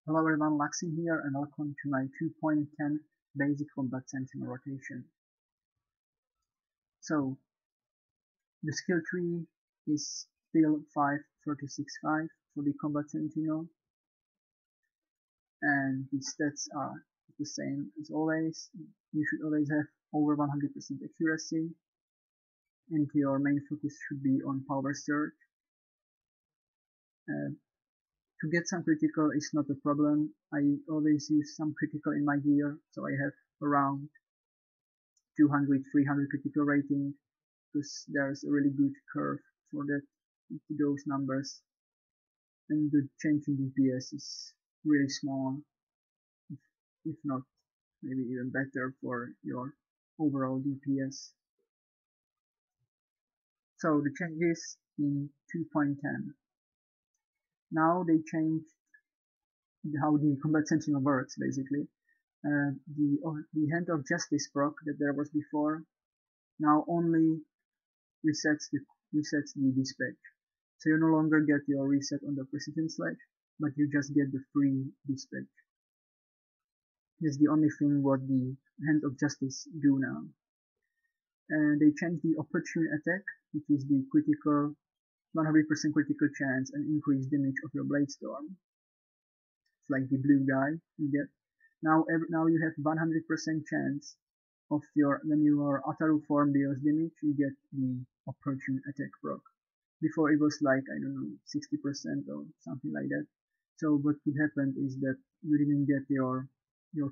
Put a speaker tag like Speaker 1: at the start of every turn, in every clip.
Speaker 1: Hello everyone, Laxin here and welcome to my 2.10 basic combat sentinel rotation. So, the skill tree is still 5-36-5 for the combat sentinel, and the stats are the same as always. You should always have over 100% accuracy, and your main focus should be on power surge. To get some critical is not a problem. I always use some critical in my gear, so I have around 200-300 critical rating, because there's a really good curve for those numbers, and the change in DPS is really small, if not maybe even better for your overall DPS. So the changes in 2.10. Now they changed how the combat sentinel works basically. The hand of justice proc that there was before now only resets the dispatch. So you no longer get your reset on the precision slash, but you just get the free dispatch. That's the only thing what the Hand of Justice do now. And they changed the opportune attack, which is the critical 100% critical chance and increased damage of your blade storm. It's like the blue guy you get. Now you have 100% chance of when your Ataru form deals damage, you get the opportune attack proc. Before it was like, I don't know, 60% or something like that. So what could happen is that you didn't get your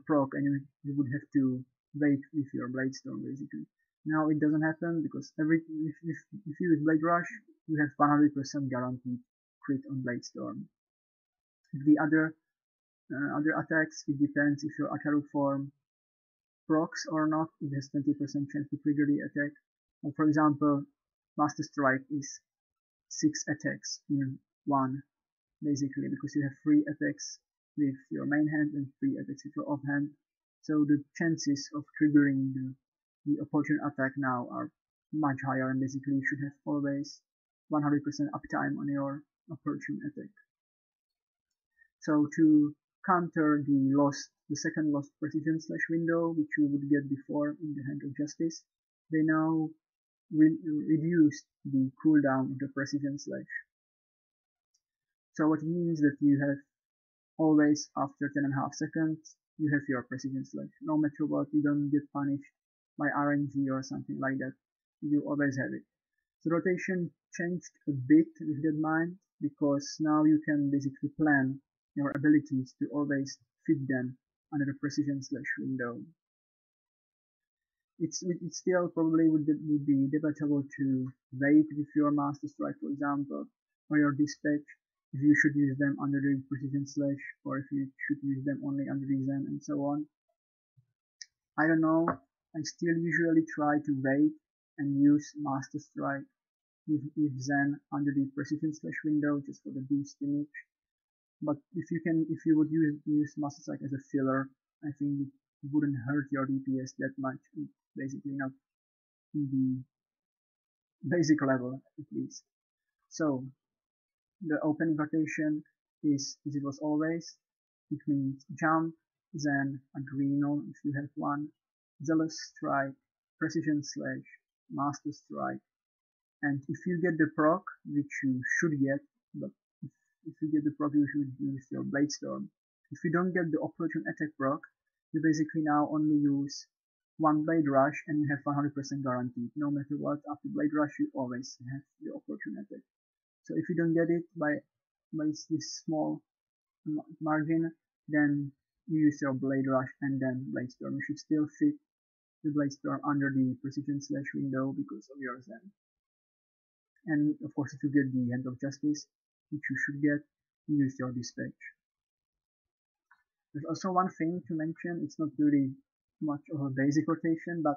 Speaker 1: proc, and you would have to wait with your blade storm basically. Now it doesn't happen, because if you use blade rush, you have 100% guaranteed crit on blade storm. If the other attacks, it depends if your Ataru form procs or not. It has 20% chance to trigger the attack. For example, Master Strike is 6 attacks in one, basically, because you have 3 attacks with your main hand and 3 attacks with your offhand. So the chances of triggering the opportune attack now are much higher, and basically you should have always 100% uptime on your opportune attack. So to counter the second lost precision slash window, which you would get before in the Hand of Justice, they now reduced the cooldown of the precision slash. So what it means that you have always after 10.5 seconds, you have your precision slash. No matter what, you don't get punished by RNG or something like that. You always have it. So rotation changed a bit with that mind, because now you can basically plan your abilities to always fit them under the precision slash window. It still probably would be debatable to wait with your Master Strike, for example, or your Dispatch, if you should use them under the precision slash, or if you should use them only under the Zen, and so on. I don't know. I still usually try to wait and use Master Strike with Zen under the precision slash window, just for the boost damage. But if you would use Master Strike as a filler, I think it wouldn't hurt your DPS that much. It's basically not in the basic level, at least. So the opening rotation is as it was always. It means jump, then adrenal if you have one, zealous strike, precision slash, master strike, and if you get the proc, which you should get, but if you get the proc, you should use your blade storm. If you don't get the opportune attack proc, you basically now only use one blade rush, and you have 100% guaranteed. No matter what, after blade rush, you always have the opportune attack. So if you don't get it by this small margin, then you use your blade rush and then blade storm. You should still fit the blade storm under the precision slash window because of your Zen. And of course, if you get the Hand of Justice, which you should get, you use your Dispatch. There's also one thing to mention. It's not really much of a basic rotation, but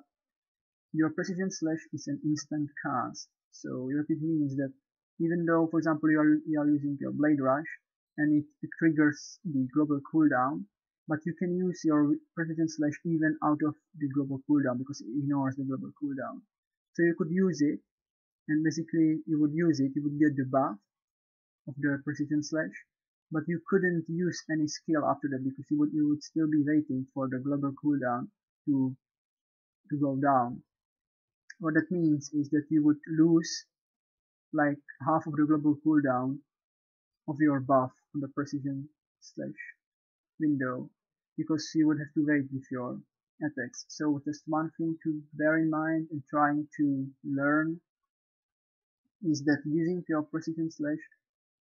Speaker 1: your precision slash is an instant cast. So what it means that even though, for example, you are using your blade rush and it triggers the global cooldown, but you can use your precision slash even out of the global cooldown, because it ignores the global cooldown. So you could use it, and basically you would get the buff of the precision slash, but you couldn't use any skill after that because you would still be waiting for the global cooldown to go down. What that means is that you would lose like half of the global cooldown of your buff on the precision slash window because you would have to wait with your attacks. So just one thing to bear in mind and trying to learn is that using your precision slash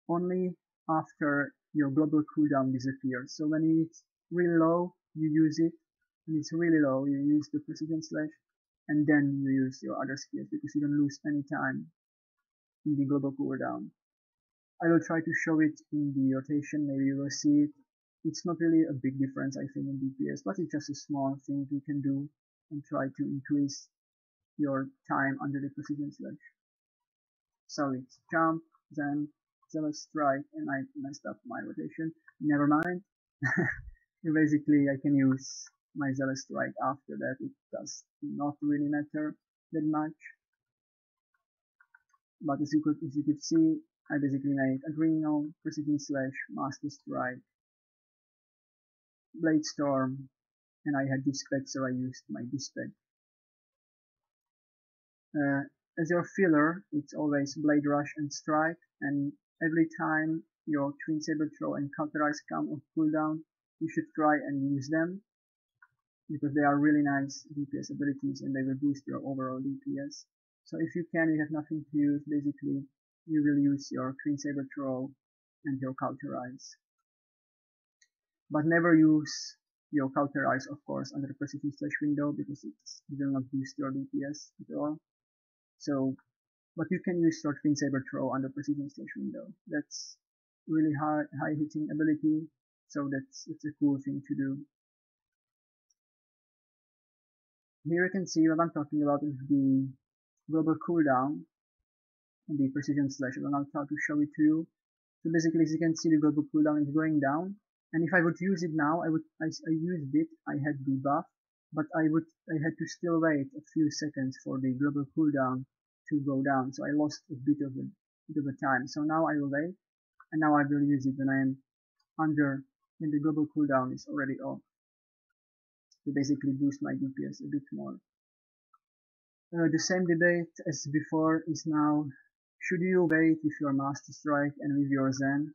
Speaker 1: only after your global cooldown disappears. So when it's really low, you use it. When it's really low, you use the precision slash, and then you use your other skills because you don't lose any time in the global cooldown. I will try to show it in the rotation, maybe you will see it. It's not really a big difference, I think, in DPS, but it's just a small thing you can do and try to increase your time under the precision slash. So it's jump, then zealous strike, and I messed up my rotation. Never mind. Basically, I can use my zealous strike after that. It does not really matter that much. But as you could see, I basically made Adrenal, Precision Slash, Master Strike, Blade Storm, and I had Dispatch, so I used my Dispatch. As your filler, it's always Blade Rush and Strike, and every time your Twin Saber Throw and Cauterize come on cooldown, you should try and use them, because they are really nice DPS abilities and they will boost your overall DPS. So if you have nothing to use, basically, you will use your Twin Saber Throw and your Cauterize. But never use your Cauterize, of course, under the Precision Slash window, because it will not boost your DPS at all. So, but you can use your Twin Saber Throw under Precision Slash window. That's really high hitting ability, so it's a cool thing to do. Here you can see what I'm talking about is the global cooldown and the precision slash. I will now try to show it to you. So basically, as you can see, the global cooldown is going down. And if I would use it now, I used it. I had the buff, but I had to still wait a few seconds for the global cooldown to go down. So I lost a bit of the time. So now I will wait, and now I will use it when I am when the global cooldown is already off, to basically boost my DPS a bit more. The same debate as before is now, should you wait with your Master Strike and with your Zen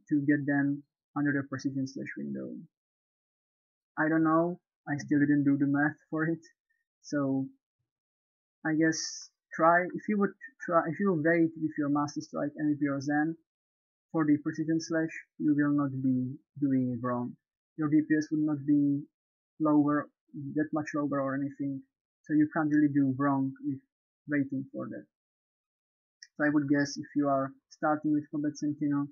Speaker 1: to get them under the Precision Slash window? I don't know, I still didn't do the math for it, so I guess if you wait with your Master Strike and with your Zen for the Precision Slash, you will not be doing it wrong. Your DPS will not be that much lower or anything, so you can't really do wrong with waiting for that. So I would guess if you are starting with Combat Sentinel,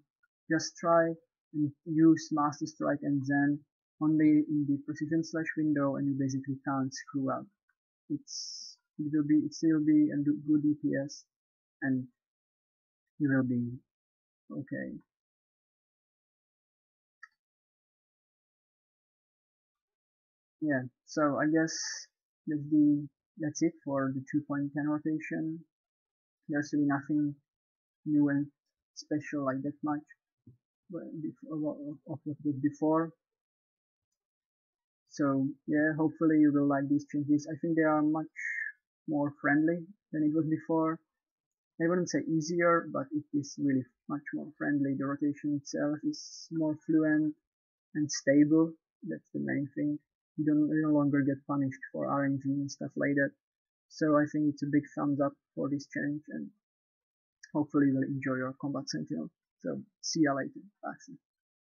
Speaker 1: just try and use Master Strike and Zen only in the Precision Slash window, and you basically can't screw up. It will still be a good DPS, and you will be okay. Yeah, so I guess that's it for the 2.10 rotation. There's really nothing new and special like that much of what was before. So yeah, hopefully you will like these changes. I think they are much more friendly than it was before. I wouldn't say easier, but it is really much more friendly. The rotation itself is more fluent and stable. That's the main thing. You no longer get punished for RNG and stuff like that. So I think it's a big thumbs up for this change, and hopefully you will enjoy your Combat Sentinel. So see ya later. Laxin.